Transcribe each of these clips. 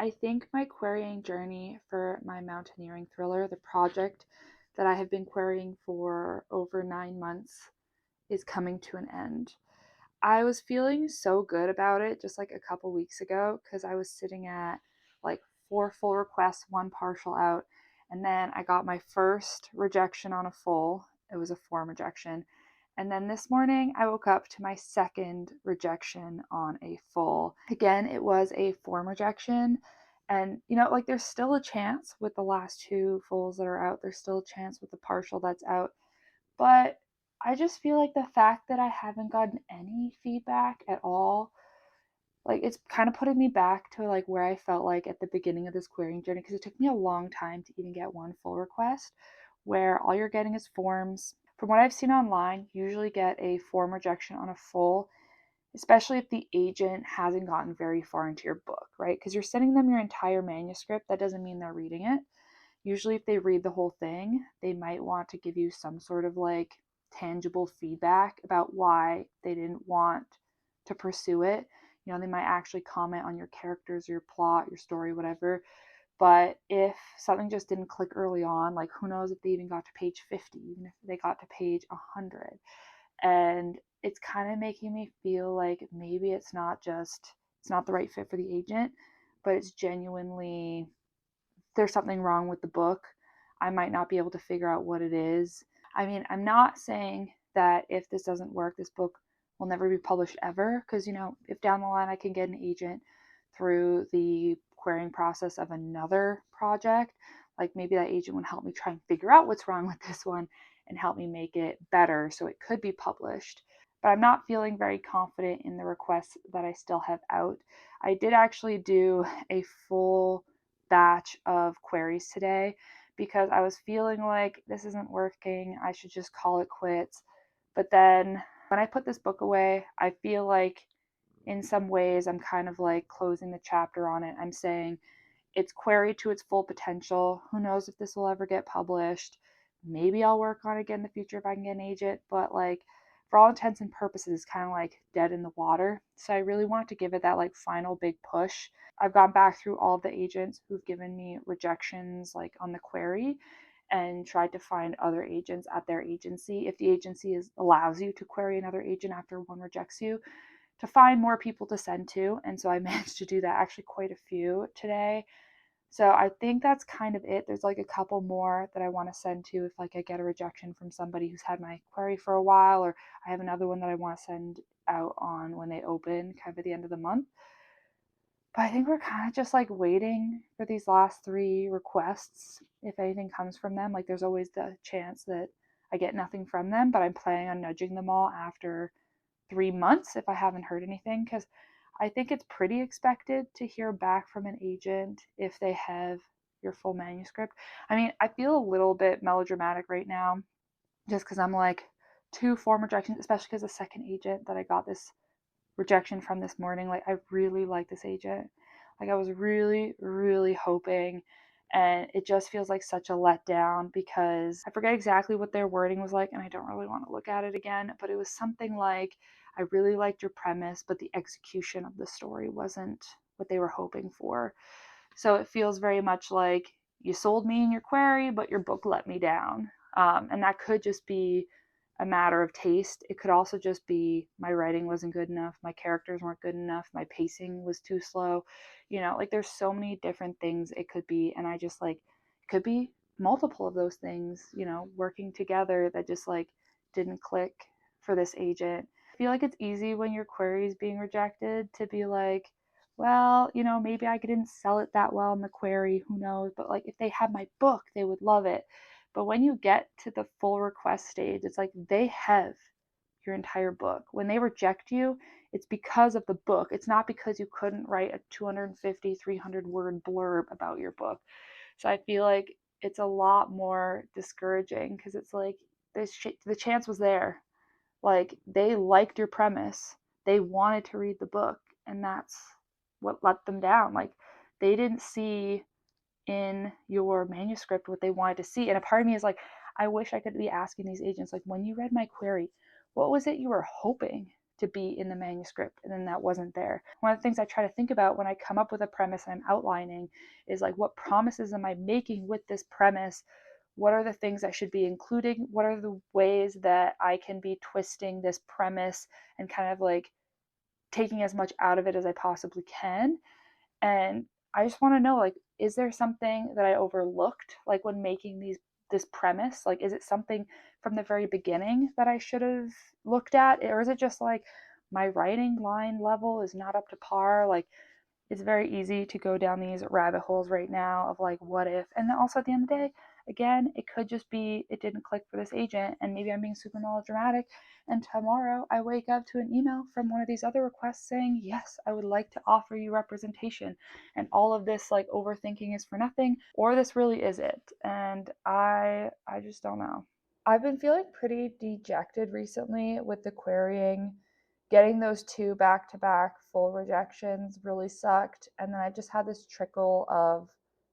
I think my querying journey for my mountaineering thriller, the project that I have been querying for over 9 months, is coming to an end. I was feeling so good about it just like a couple weeks ago because I was sitting at like 4 full requests, 1 partial out, and then I got my first rejection on a full. It was a form rejection. And then this morning I woke up to my second rejection on a full. Again, it was a form rejection. And like there's still a chance with the last 2 fulls that are out. There's still a chance with the partial that's out. But I just feel like the fact that I haven't gotten any feedback at all, like it's kind of putting me back to like where I felt like at the beginning of this querying journey, because it took me a long time to even get 1 full request where all you're getting is forms. From what I've seen online, you usually get a form rejection on a full, especially if the agent hasn't gotten very far into your book, right? Because you're sending them your entire manuscript. That doesn't mean they're reading it. Usually, if they read the whole thing, they might want to give you some sort of like tangible feedback about why they didn't want to pursue it. They might actually comment on your characters, your plot, your story, whatever. But if something just didn't click early on, like who knows if they even got to page 50, even if they got to page 100. And it's kind of making me feel like maybe it's not the right fit for the agent, but it's genuinely there's something wrong with the book. I might not be able to figure out what it is. I mean, I'm not saying that if this doesn't work, this book will never be published ever, because, if down the line I can get an agent through the querying process of another project, like maybe that agent would help me try and figure out what's wrong with this one and help me make it better so it could be published. But I'm not feeling very confident in the requests that I still have out. I did actually do a full batch of queries today because I was feeling like this isn't working. I should just call it quits. But then when I put this book away, I feel like in some ways I'm kind of like closing the chapter on it. I'm saying it's queried to its full potential. Who knows if this will ever get published? Maybe I'll work on it again in the future if I can get an agent, but like for all intents and purposes, it's kind of like dead in the water. So I really want to give it that like final big push. I've gone back through all of the agents who've given me rejections like on the query and tried to find other agents at their agency. If the agency allows you to query another agent after one rejects you, to find more people to send to. And so I managed to do that, actually quite a few today. So I think that's kind of it. There's like a couple more that I want to send to if like I get a rejection from somebody who's had my query for a while, or I have another one that I want to send out on when they open kind of at the end of the month. But I think we're kind of just like waiting for these last 3 requests. If anything comes from them, like there's always the chance that I get nothing from them, but I'm planning on nudging them all after 3 months if I haven't heard anything, because I think it's pretty expected to hear back from an agent if they have your full manuscript. I mean, I feel a little bit melodramatic right now just because I'm like 2 form rejections, especially because the second agent that I got this rejection from this morning, like I really like this agent. Like I was really, really hoping, and it just feels like such a letdown because I forget exactly what their wording was like, and I don't really want to look at it again, but it was something like, I really liked your premise, but the execution of the story wasn't what they were hoping for. So it feels very much like you sold me in your query, but your book let me down. And that could just be a matter of taste. It could also just be my writing wasn't good enough, my characters weren't good enough, my pacing was too slow. Like there's so many different things it could be. And I just like, it could be multiple of those things, working together that just like didn't click for this agent. I feel like it's easy when your query is being rejected to be like, well, maybe I didn't sell it that well in the query, who knows? But like if they had my book, they would love it. But when you get to the full request stage, it's like they have your entire book. When they reject you, it's because of the book. It's not because you couldn't write a 250, 300 word blurb about your book. So I feel like it's a lot more discouraging because it's like the chance was there. Like they liked your premise. They wanted to read the book, and that's what let them down. Like they didn't see in your manuscript what they wanted to see. And a part of me is like, I wish I could be asking these agents, like, when you read my query, what was it you were hoping to be in the manuscript, and then that wasn't there. One of the things I try to think about when I come up with a premise and I'm outlining is like, what promises am I making with this premise? What are the things I should be including? What are the ways that I can be twisting this premise and kind of like taking as much out of it as I possibly can? And I just want to know, like, is there something that I overlooked, like when making this premise? Like, is it something from the very beginning that I should have looked at? Or is it just like my writing line level is not up to par? Like, it's very easy to go down these rabbit holes right now of like, what if? And then also at the end of the day, again, it could just be it didn't click for this agent, and maybe I'm being super melodramatic. And tomorrow I wake up to an email from one of these other requests saying, yes, I would like to offer you representation. And all of this like overthinking is for nothing, or this really is it. And I just don't know. I've been feeling pretty dejected recently with the querying. Getting those two back to back full rejections really sucked. And then I just had this trickle of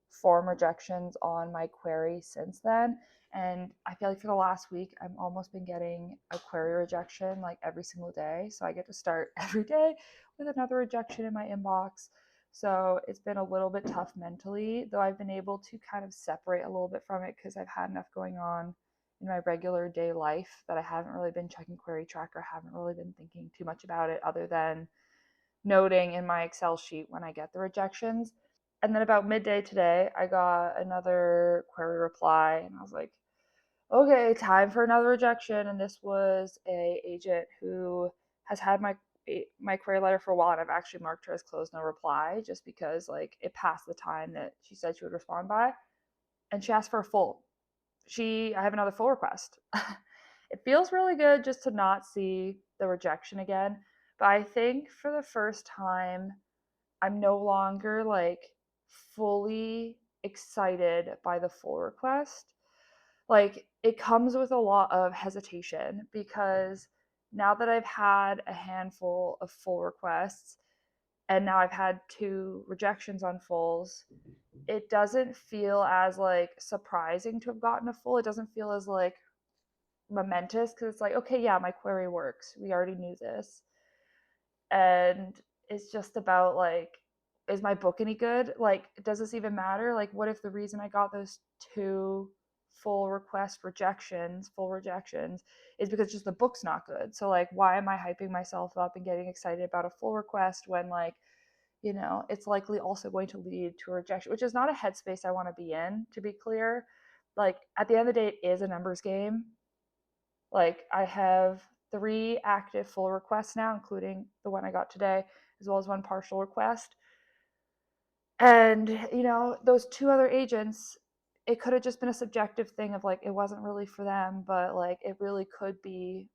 form rejections on my query since then. And I feel like for the last week, I've almost been getting a query rejection like every single day. So I get to start every day with another rejection in my inbox. So it's been a little bit tough mentally, though I've been able to kind of separate a little bit from it because I've had enough going on in my regular day life that I haven't really been checking query tracker, haven't really been thinking too much about it other than noting in my Excel sheet when I get the rejections. And then about midday today, I got another query reply and I was like, okay, time for another rejection. And this was a agent who has had my query letter for a while, and I've actually marked her as closed no reply just because like it passed the time that she said she would respond by. And she asked for a full. I have another full request. It feels really good just to not see the rejection again. But I think for the first time, I'm no longer like fully excited by the full request. Like it comes with a lot of hesitation because now that I've had a handful of full requests and now I've had two rejections on fulls, it doesn't feel as like surprising to have gotten a full. It doesn't feel as like momentous because it's like, okay, yeah, my query works. We already knew this. And it's just about like, is my book any good? Like, does this even matter? Like, what if the reason I got those two full rejections, is because just the book's not good? So, like, why am I hyping myself up and getting excited about a full request when, like, it's likely also going to lead to a rejection, which is not a headspace I want to be in, to be clear. Like, at the end of the day, it is a numbers game. Like, I have 3 active full requests now, including the one I got today, as well as 1 partial request. And, those 2 other agents, it could have just been a subjective thing of like, it wasn't really for them, but like, it really could be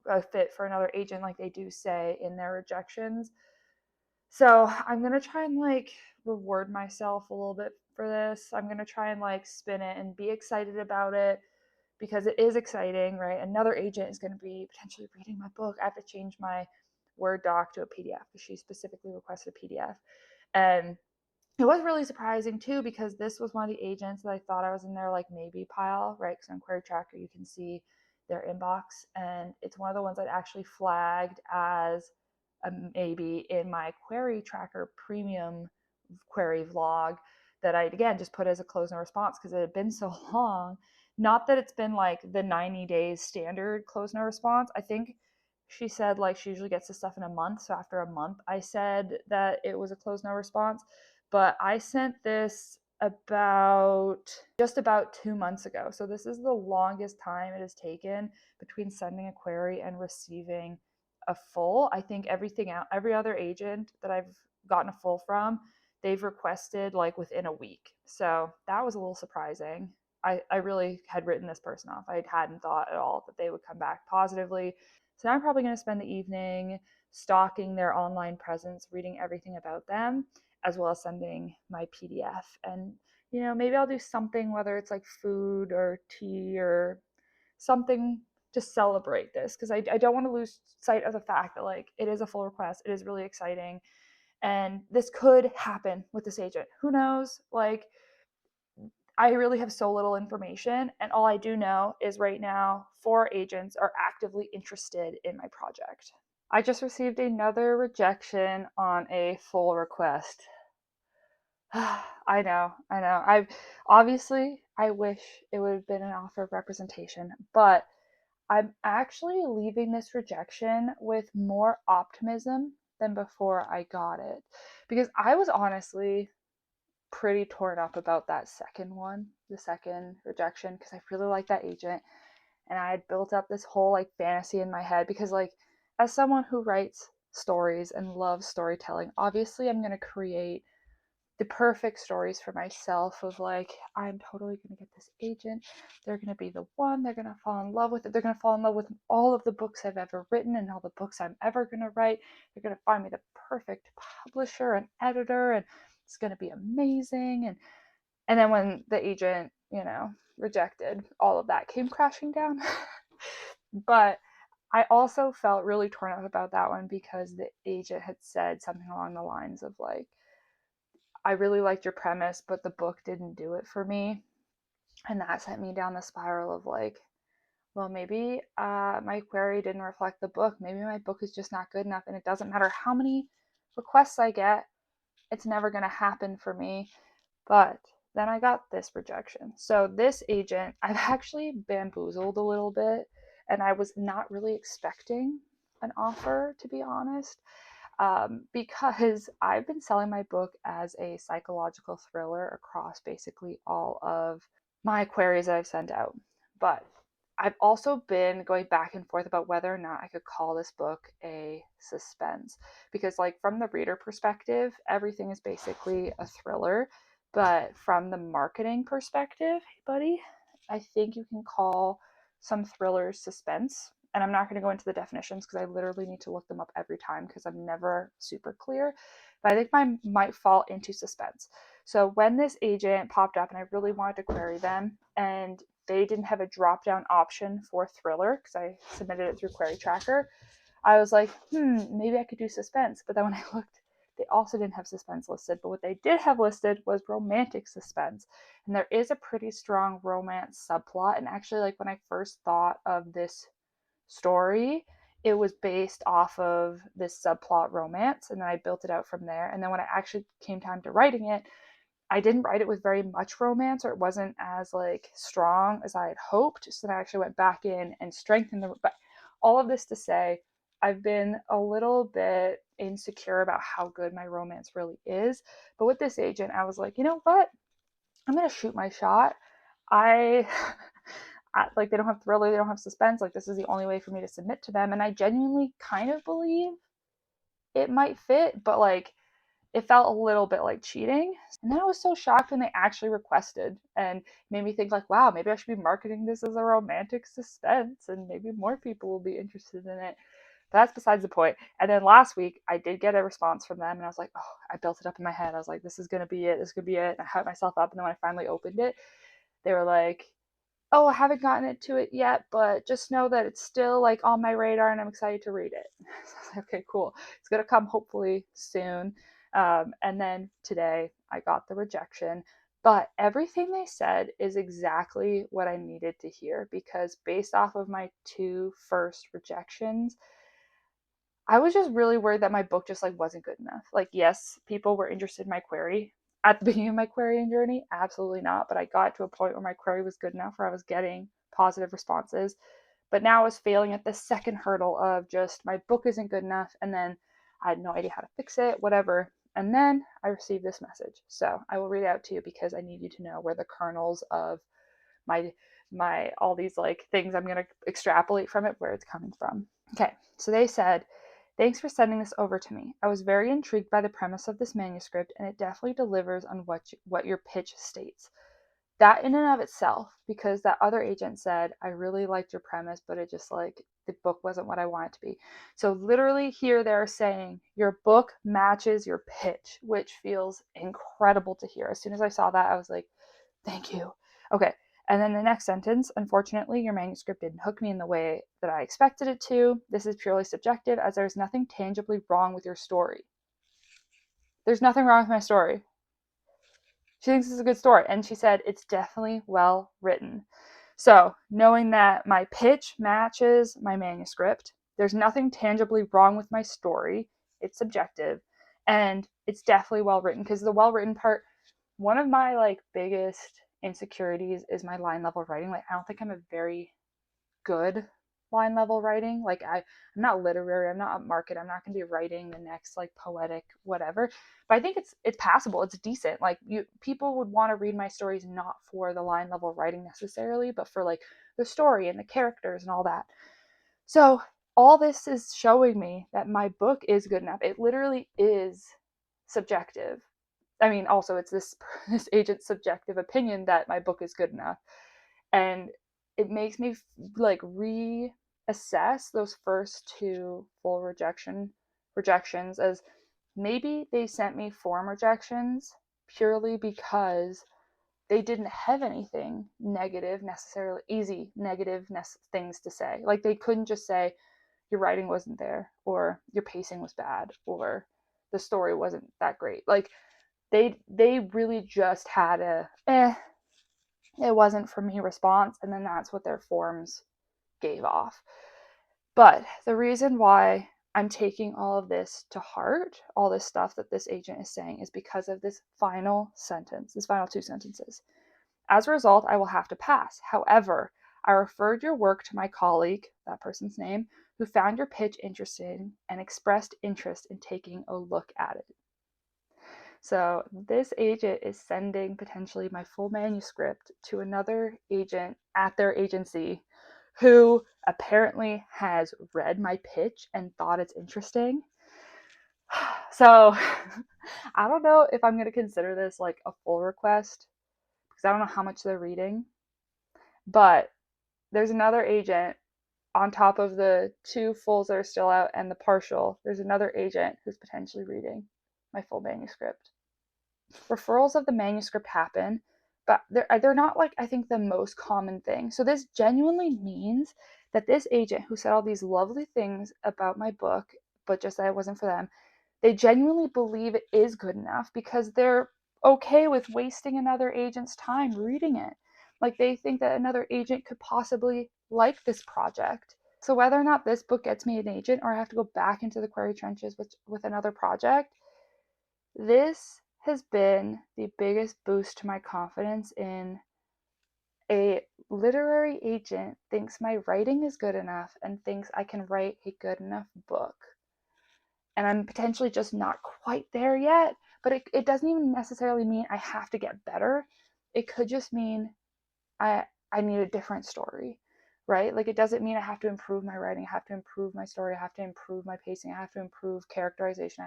a fit for another agent, like they do say in their rejections. So I'm gonna try and like reward myself a little bit for this. I'm gonna try and like spin it and be excited about it because it is exciting, right? Another agent is gonna be potentially reading my book. I have to change my Word doc to a PDF because she specifically requested a PDF. And it was really surprising too because this was one of the agents that I thought I was in their like maybe pile, right? Because on Query Tracker you can see their inbox, and it's one of the ones I'd actually flagged as a maybe in my Query Tracker premium query vlog that I'd again just put as a close no response because it had been so long. Not that it's been like the 90 days standard close no response. I think she said like she usually gets this stuff in a month. So after a month, I said that it was a close no response. But I sent this just about 2 months ago. So this is the longest time it has taken between sending a query and receiving a full. I think every other agent that I've gotten a full from, they've requested like within a week. So that was a little surprising. I really had written this person off. I hadn't thought at all that they would come back positively. So now I'm probably going to spend the evening stalking their online presence, reading everything about them, as well as sending my PDF. And, maybe I'll do something, whether it's like food or tea or something to celebrate this, because I don't want to lose sight of the fact that like it is a full request. It is really exciting. And this could happen with this agent. Who knows? Like, I really have so little information. And all I do know is right now 4 agents are actively interested in my project. I just received another rejection on a full request. I know, I know. I wish it would have been an offer of representation, but I'm actually leaving this rejection with more optimism than before I got it. Because I was honestly pretty torn up about that second one, the second rejection, because I really like that agent. And I had built up this whole like fantasy in my head because, like, as someone who writes stories and loves storytelling, obviously I'm going to create the perfect stories for myself of like, I'm totally going to get this agent, they're going to be the one, they're going to fall in love with it, they're going to fall in love with all of the books I've ever written and all the books I'm ever going to write, they're going to find me the perfect publisher and editor, and it's going to be amazing. And then when the agent, rejected, all of that came crashing down. But I also felt really torn up about that one because the agent had said something along the lines of like, I really liked your premise, but the book didn't do it for me. And that sent me down the spiral of like, well, maybe my query didn't reflect the book. Maybe my book is just not good enough. And it doesn't matter how many requests I get, it's never going to happen for me. But then I got this rejection. So this agent, I've actually bamboozled a little bit. And I was not really expecting an offer, to be honest. Because I've been selling my book as a psychological thriller across basically all of my queries that I've sent out. But I've also been going back and forth about whether or not I could call this book a suspense. Because, like, from the reader perspective, everything is basically a thriller. But from the marketing perspective, hey, buddy, I think you can call some thrillers suspense. And I'm not going to go into the definitions because I literally need to look them up every time because I'm never super clear. But I think mine might fall into suspense. So when this agent popped up and I really wanted to query them, and they didn't have a drop down option for thriller because I submitted it through Query Tracker, I was like, maybe I could do suspense. But then when I looked, they also didn't have suspense listed. But what they did have listed was romantic suspense. And there is a pretty strong romance subplot. And actually, like, when I first thought of this story, it was based off of this subplot romance. And then I built it out from there. And then when it actually came time to writing it, I didn't write it with very much romance, or it wasn't as like strong as I had hoped. So then I actually went back in and strengthened the. But all of this to say, I've been a little bit insecure about how good my romance really is. But with this agent, I was like, you know what? I'm gonna shoot my shot. I like, they don't have thriller, they don't have suspense. Like, this is the only way for me to submit to them, and I genuinely kind of believe it might fit, but like, it felt a little bit like cheating. And then I was so shocked when they actually requested and made me think like, wow, maybe I should be marketing this as a romantic suspense and maybe more people will be interested in it. But that's besides the point. And then last week I did get a response from them and I was like, oh, I built it up in my head. I was like, this is gonna be it, this could be it. And I hyped myself up, and then when I finally opened it, they were like, oh, I haven't gotten it to it yet, but just know that it's still like on my radar and I'm excited to read it. So I was like, okay, cool. It's going to come hopefully soon. And then today I got the rejection, but everything they said is exactly what I needed to hear, because based off of my two first rejections, I was just really worried that my book just like wasn't good enough. Like, yes, people were interested in my query at the beginning of my querying journey, absolutely not. But I got to a point where my query was good enough where I was getting positive responses. But now I was failing at the second hurdle of just my book isn't good enough, and then I had no idea how to fix it, whatever. And then I received this message. So I will read it out to you because I need you to know where the kernels of my all these like things I'm gonna extrapolate from it, where it's coming from. Okay, so they said, thanks for sending this over to me. I was very intrigued by the premise of this manuscript, and it definitely delivers on what your pitch states. That in and of itself, because that other agent said, I really liked your premise, but it just like the book wasn't what I want it to be. So literally here they're saying your book matches your pitch, which feels incredible to hear. As soon as I saw that, I was like, thank you. Okay. And then the next sentence, unfortunately, your manuscript didn't hook me in the way that I expected it to. This is purely subjective, as there's nothing tangibly wrong with your story. There's nothing wrong with my story. She thinks it's a good story. And she said, it's definitely well written. So knowing that my pitch matches my manuscript, There's nothing tangibly wrong with my story. It's subjective, and it's definitely well written, because the well written part, one of my like biggest insecurities is my line level writing. Like, I don't think I'm a very good line level writing. Like, I'm not literary, I'm not upmarket, I'm not going to be writing the next like poetic whatever. But I think it's passable, it's decent. Like, people would want to read my stories not for the line level writing necessarily, but for like the story and the characters and all that. So all this is showing me that my book is good enough. It literally is subjective. I mean, also it's this agent's subjective opinion that my book is good enough, and it makes me like reassess those first two full rejections as maybe they sent me form rejections purely because they didn't have anything negative necessarily, easy negative things to say. Like, they couldn't just say your writing wasn't there, or your pacing was bad, or the story wasn't that great. Like, they really just had a it wasn't for me response, and then that's what their forms gave off. But the reason why I'm taking all of this to heart, all this stuff that this agent is saying, is because of this final sentence, this final two sentences. As a result, I will have to pass. However, I referred your work to my colleague, that person's name, who found your pitch interesting and expressed interest in taking a look at it. So this agent is sending potentially my full manuscript to another agent at their agency who apparently has read my pitch and thought it's interesting. So I don't know if I'm going to consider this like a full request, because I don't know how much they're reading. But there's another agent on top of the two fulls that are still out and the partial. There's another agent who's potentially reading my full manuscript. Referrals of the manuscript happen, but they're not like, I think, the most common thing. So this genuinely means that this agent who said all these lovely things about my book, but just that it wasn't for them, they genuinely believe it is good enough because they're okay with wasting another agent's time reading it. Like, they think that another agent could possibly like this project. So whether or not this book gets me an agent, or I have to go back into the query trenches with another project, this has been the biggest boost to my confidence in a literary agent thinks my writing is good enough and thinks I can write a good enough book. And I'm potentially just not quite there yet, but it doesn't even necessarily mean I have to get better. It could just mean I need a different story, right? Like, it doesn't mean I have to improve my writing, I have to improve my story, I have to improve my pacing, I have to improve characterization.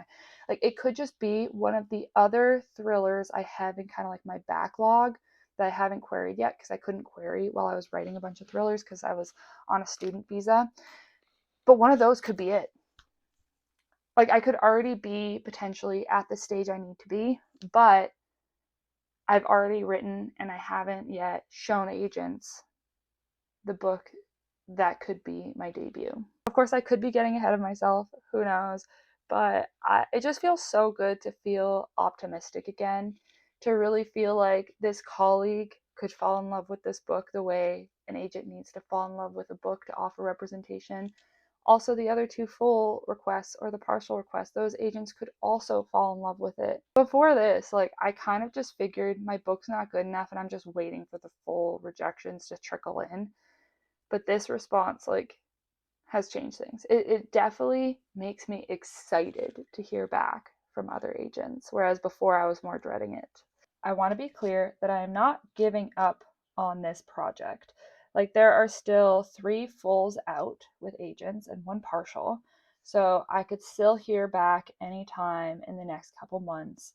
Like, it could just be one of the other thrillers I have in kind of like my backlog that I haven't queried yet, because I couldn't query while I was writing a bunch of thrillers because I was on a student visa. But one of those could be it. Like, I could already be potentially at the stage I need to be, but I've already written and I haven't yet shown agents the book that could be my debut. Of course, I could be getting ahead of myself, who knows, but it just feels so good to feel optimistic again, to really feel like this colleague could fall in love with this book the way an agent needs to fall in love with a book to offer representation. Also, the other two full requests or the partial requests, those agents could also fall in love with it. Before this, like, I kind of just figured my book's not good enough and I'm just waiting for the full rejections to trickle in. But this response, like, has changed things. It definitely makes me excited to hear back from other agents, whereas before I was more dreading it. I want to be clear that I am not giving up on this project. Like, there are still 3 fulls out with agents and 1 partial. So I could still hear back anytime in the next couple months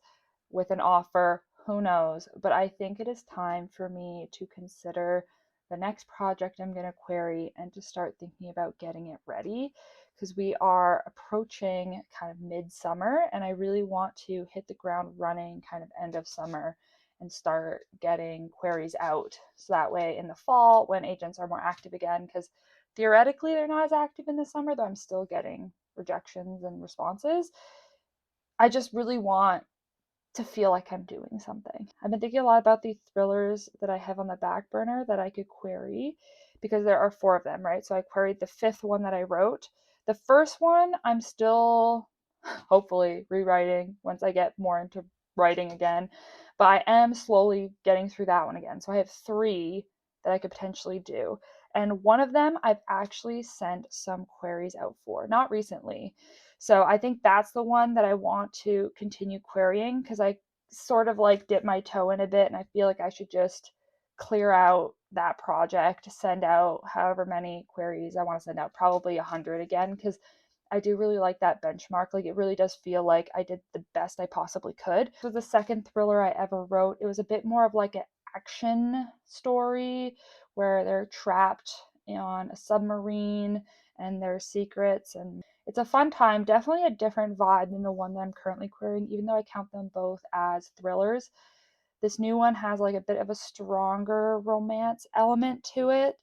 with an offer, who knows. But I think it is time for me to consider the next project I'm going to query and to start thinking about getting it ready, because we are approaching kind of midsummer and I really want to hit the ground running kind of end of summer and start getting queries out. So that way in the fall, when agents are more active again, because theoretically they're not as active in the summer, though I'm still getting rejections and responses, I just really want to feel like I'm doing something. I've been thinking a lot about the thrillers that I have on the back burner that I could query, because there are 4 of them, right? So I queried the 5th one that I wrote. The first one I'm still hopefully rewriting once I get more into writing again, but I am slowly getting through that one again. So I have 3 that I could potentially do. And one of them I've actually sent some queries out for, not recently. So I think that's the one that I want to continue querying because I sort of like dip my toe in a bit and I feel like I should just clear out that project, send out however many queries I want to send out, probably 100 again, because I do really like that benchmark. Like it really does feel like I did the best I possibly could. This was the second thriller I ever wrote. It was a bit more of like an action story where they're trapped on a submarine and there's secrets, and it's a fun time. Definitely a different vibe than the one that I'm currently querying, even though I count them both as thrillers. This new one has like a bit of a stronger romance element to it.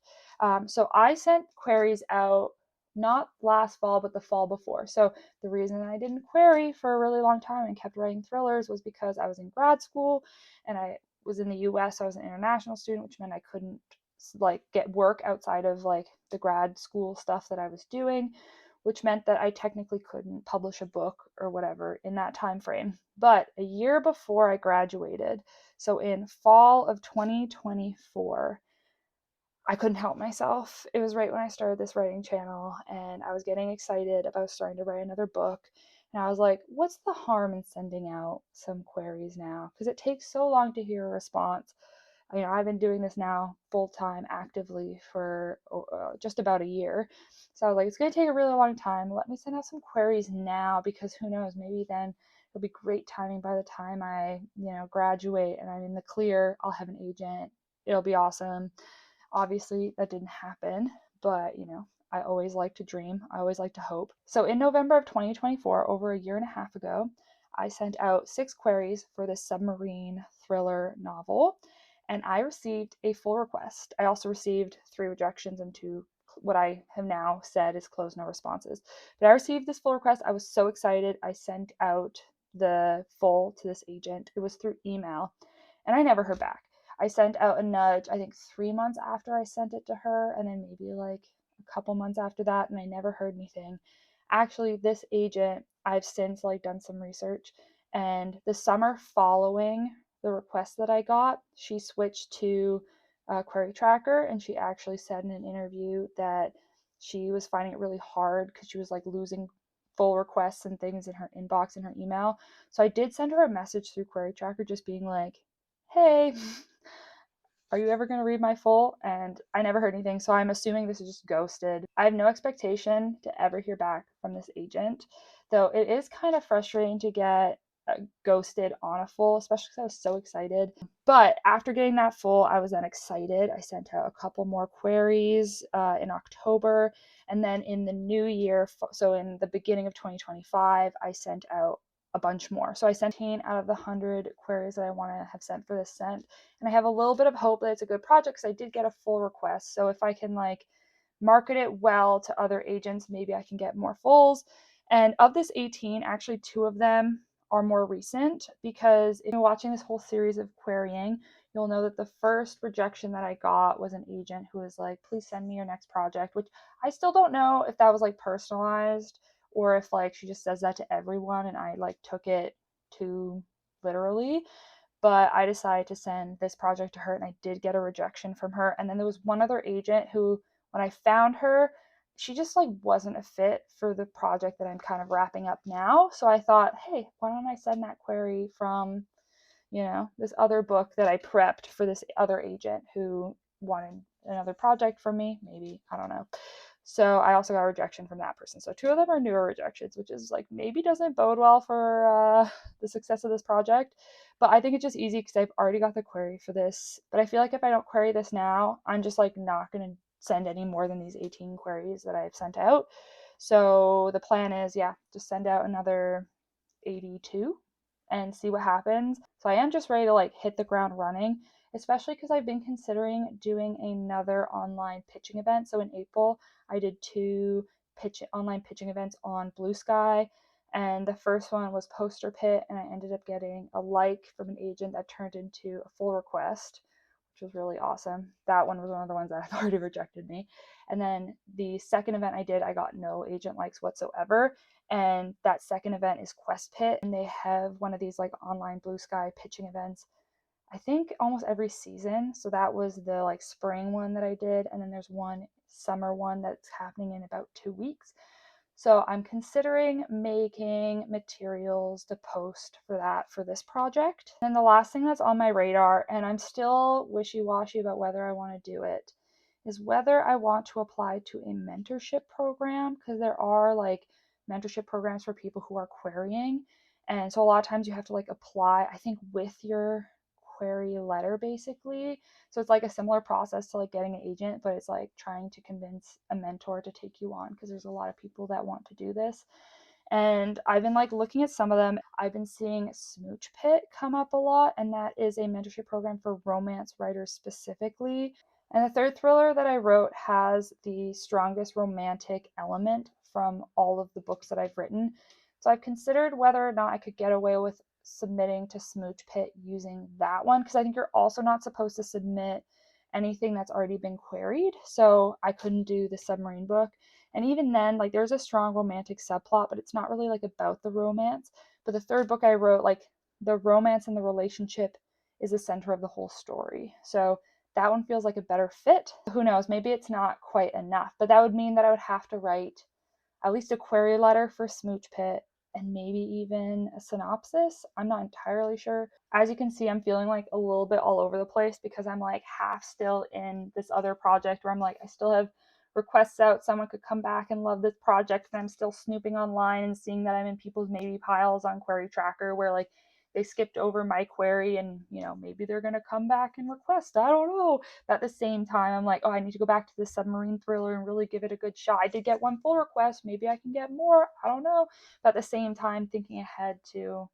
So I sent queries out not last fall, but the fall before. So the reason I didn't query for a really long time and kept writing thrillers was because I was in grad school and I was in the US. So I was an international student, which meant I couldn't like get work outside of like the grad school stuff that I was doing, which meant that I technically couldn't publish a book or whatever in that time frame. But a year before I graduated, so in fall of 2024, I couldn't help myself. It was right when I started this writing channel and I was getting excited about starting to write another book. And I was like, what's the harm in sending out some queries now? Because it takes so long to hear a response. I've been doing this now full time actively for just about a year. So I was like, it's going to take a really long time. Let me send out some queries now because who knows, maybe then it'll be great timing by the time I, graduate and I'm in the clear. I'll have an agent. It'll be awesome. Obviously, that didn't happen, but I always like to dream. I always like to hope. So in November of 2024, over a year and a half ago, I sent out 6 queries for this submarine thriller novel, and I received a full request. I also received 3 rejections and 2 what I have now said is closed no responses. But I received this full request. I was so excited. I sent out the full to this agent. It was through email, and I never heard back. I sent out a nudge, I think 3 months after I sent it to her, and then maybe like a couple months after that, and I never heard anything. Actually, this agent, I've since like done some research, and the summer following the request that I got, she switched to Query Tracker, and she actually said in an interview that she was finding it really hard because she was like losing full requests and things in her inbox and her email. So I did send her a message through Query Tracker just being like, hey, are you ever going to read my full? And I never heard anything, so I'm assuming this is just ghosted. I have no expectation to ever hear back from this agent, though it is kind of frustrating to get ghosted on a full, especially because I was so excited. But after getting that full, I was then excited. I sent out a couple more queries in October, and then in the new year, so in the beginning of 2025, I sent out a bunch more. So I sent 10 out of the 100 queries that I want to have sent for this sent. And I have a little bit of hope that it's a good project because I did get a full request. So if I can like market it well to other agents, maybe I can get more fulls. And of this 18, actually 2 of them are more recent because if you're watching this whole series of querying, you'll know that the first rejection that I got was an agent who was like, please send me your next project, which I still don't know if that was like personalized or if like she just says that to everyone and I like took it too literally. But I decided to send this project to her and I did get a rejection from her. And then there was one other agent who, when I found her, she just like wasn't a fit for the project that I'm kind of wrapping up now. So I thought, hey, why don't I send that query from, this other book that I prepped for this other agent who wanted another project from me, maybe, I don't know. So I also got a rejection from that person. So 2 of them are newer rejections, which is like maybe doesn't bode well for the success of this project. But I think it's just easy because I've already got the query for this. But I feel like if I don't query this now, I'm just like not going to send any more than these 18 queries that I've sent out. So the plan is, just send out another 82 and see what happens. So I am just ready to like hit the ground running, especially because I've been considering doing another online pitching event. So in April, I did 2 online pitching events on Blue Sky. And the first one was poster pit, and I ended up getting a like from an agent that turned into a full request, which was really awesome. That one was one of the ones that have already rejected me. And then the second event I did, I got no agent likes whatsoever. And that second event is Quest Pit, and they have one of these like online blue sky pitching events, I think almost every season. So that was the like spring one that I did, and then there's one summer one that's happening in about 2 weeks. So I'm considering making materials to post for that for this project. And the last thing that's on my radar, and I'm still wishy-washy about whether I want to do it, is whether I want to apply to a mentorship program, because there are like mentorship programs for people who are querying. And so a lot of times you have to like apply, I think, with your query letter basically. So it's like a similar process to like getting an agent, but it's like trying to convince a mentor to take you on, because there's a lot of people that want to do this. And I've been like looking at some of them. I've been seeing Smooch Pit come up a lot, and that is a mentorship program for romance writers specifically. And the third thriller that I wrote has the strongest romantic element from all of the books that I've written. So I've considered whether or not I could get away with submitting to Smooch Pit using that one, because I think you're also not supposed to submit anything that's already been queried. So I couldn't do the submarine book. And even then, like there's a strong romantic subplot, but it's not really like about the romance. But the third book I wrote, like the romance and the relationship is the center of the whole story. So that one feels like a better fit. Who knows? Maybe it's not quite enough, but that would mean that I would have to write at least a query letter for Smooch Pit, and maybe even a synopsis. I'm not entirely sure. As you can see, I'm feeling like a little bit all over the place because I'm like half still in this other project where I'm like, I still have requests out. Someone could come back and love this project, and I'm still snooping online and seeing that I'm in people's maybe piles on Query Tracker where like they skipped over my query, and maybe they're going to come back and request, I don't know. But at the same time, I'm like, oh, I need to go back to this submarine thriller and really give it a good shot. I did get one full request, maybe I can get more, I don't know. But at the same time, thinking ahead to,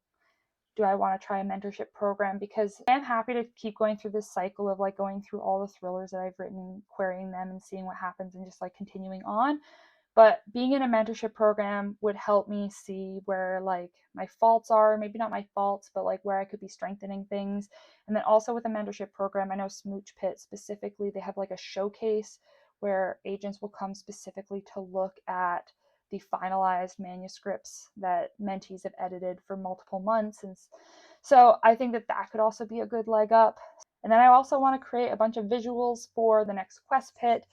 do I want to try a mentorship program? Because I'm happy to keep going through this cycle of like going through all the thrillers that I've written, querying them and seeing what happens, and just like continuing on. But being in a mentorship program would help me see where like my faults are, maybe not my faults, but like where I could be strengthening things. And then also with a mentorship program, I know Smooch Pit specifically, they have like a showcase where agents will come specifically to look at the finalized manuscripts that mentees have edited for multiple months. And so I think that that could also be a good leg up. And then I also want to create a bunch of visuals for the next Quest Pit.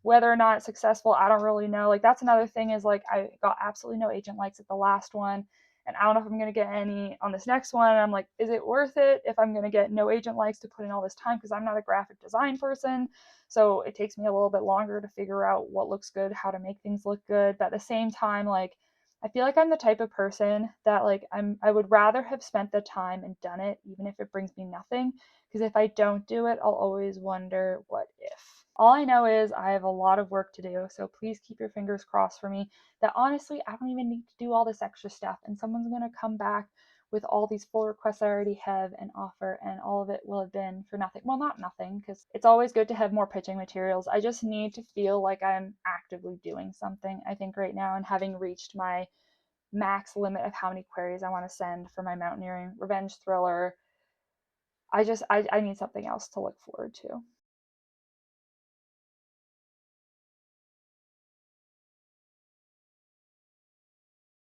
Whether or not it's successful, I don't really know. Like that's another thing, is like I got absolutely no agent likes at the last one, and I don't know if I'm going to get any on this next one. And I'm like, is it worth it if I'm going to get no agent likes to put in all this time? Because I'm not a graphic design person, so it takes me a little bit longer to figure out what looks good, how to make things look good. But at the same time, like I feel like I'm the type of person that like I would rather have spent the time and done it, even if it brings me nothing. Because if I don't do it, I'll always wonder what if. All I know is I have a lot of work to do, so please keep your fingers crossed for me that honestly I don't even need to do all this extra stuff, and someone's going to come back with all these full requests I already have and offer, and all of it will have been for nothing. Well, not nothing, because it's always good to have more pitching materials. I just need to feel like I'm actively doing something, I think, right now, and having reached my max limit of how many queries I want to send for my mountaineering revenge thriller, I need something else to look forward to.